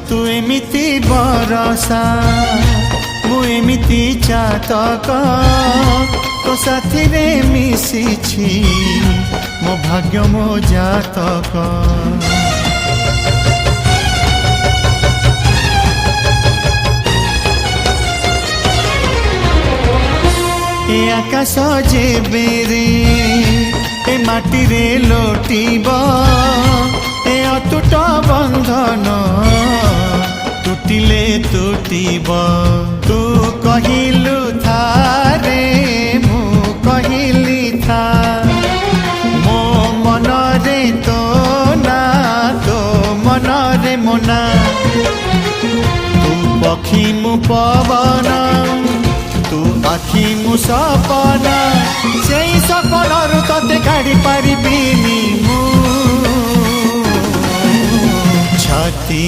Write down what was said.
तू एमिति बरसा मु एमिति चातक तो साथी रे मिशिछि मो भाग्य मो जातक। ए आकाश जेबे रे ए माटी रे लोटिब ए अतुट बंधन टूटिले टूटिब। तू कहिलु था रे मु कहिली था मो मन रे तो ना तो मन रे मोना। तू पक्षी मु पवन तू आखि मु सपना से सपन तते काढ़ी पारिबिनी मु छाती।